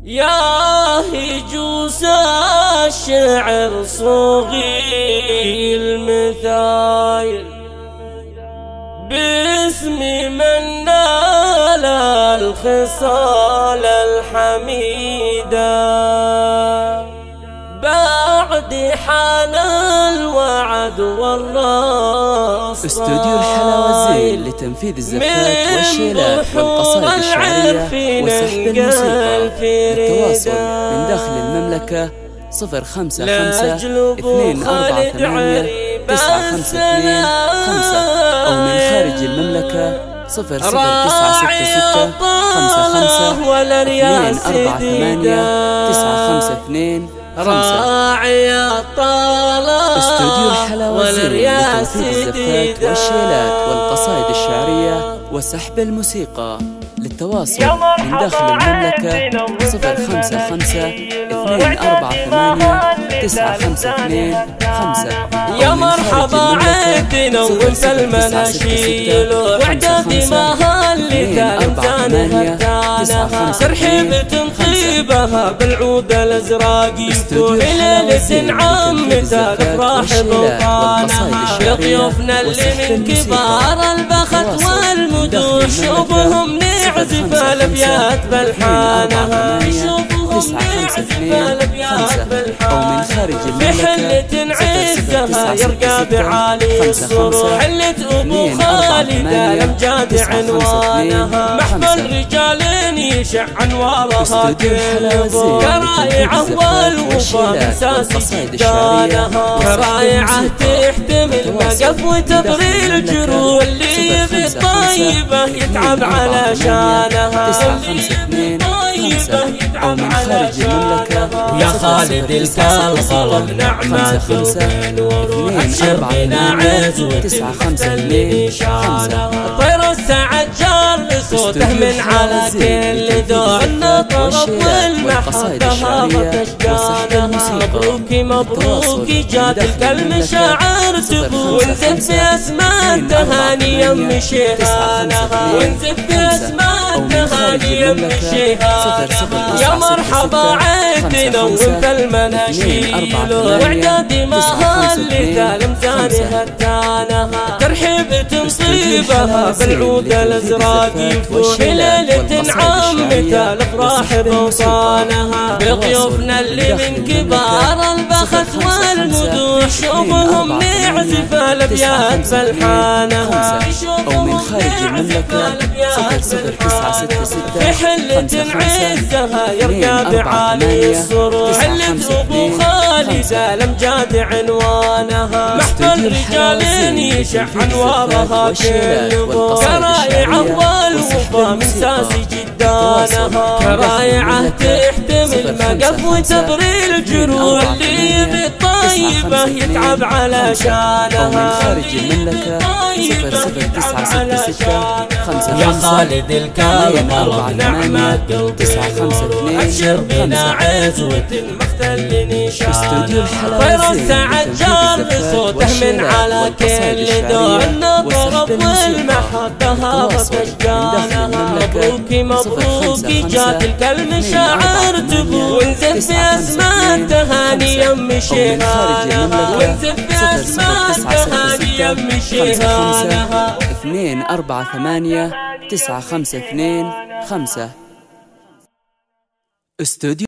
يا هجوس الشعر صغي المثايل باسم من نال الخصال الحميدة بعد حان الوعد والراس. استوديو الحلاوزين لتنفيذ الزفات والشيلات والقصائد الشعرية وسحب الموسيقى. للتواصل من داخل المملكة 055 248 952 5 أو من خارج المملكة 00966 55 248 952 راعي الطلال. استوديو الحلاوزين لتنفيذ الزفات والشيلات والقصائد الشعرية وسحب الموسيقى. للتواصل من داخل المملكة 055 248 952 5 يا مرحبا عدنا وانت المناشيل وعداد ما اللي تلمتانها التانها ترحيبة طيبها بالعود الازراقي وليلة عمت الافراح بوطانها لضيوفنا اللي من كبار البخت والمدوح شوفهم نعزف الابيات بلحانها شوفهم نعزف الابيات بلحانها في حلة عزها يرقى بعالي الصروح حلة ابو خالد الامجاد عنوانها محفل رجال يشع انوارها كل كرايعه والوفا مساسي جدانها كرايعه تحتمل مقف وتبري الجروح اللي بالطيبه يتعب علشانها 952 5 أو من خارج المملكة يا خالد القلب نعمة وابشر بنا عزوة 952 5 طير السعد جار بصوته من على كل ذوق النطرف والمحبة هابت اشجانها مبروك مبروك جاتك المشاعر تبو ونزف باسماء تهاني يم شيخانها ونزف باسماء تهاني يم شيخانها يا مرحبا عدنا وانت المناشيل وعداد ما اللي تلمتاني هتانها ترحيبة طيبها بالعود الازراقي في ليلة عمت الافراح بوصانها بضيوفنا اللي من كبار البخت والمدوح شوفهم نعزف الابيات بلحانها أو من خارج المملكة 00966 في حلة عزها يرقى بعالي الصروح حلة ابو خالد الامجاد عنوانها محفل رجال يشع انوارها كل كرايعه والوفا مساسي جدانها كرايعه تحتمل مقف وتبري الجروح اللي بالطيبه يتعب علشانها من خارج المملكة 00966 5 يا خالد الكرم نعمة قلبي أبشر بنا عزوة المختل نشانها طير السعد جار بصوته من على كل دور النطرف والمحبة هابت اشجانها مبروك مبروك جاتك المشاعر تبو ونزف باسماء تهاني يم شيخانها ونزف باسماء تهاني يم شيخانها 248 952 5 استوديو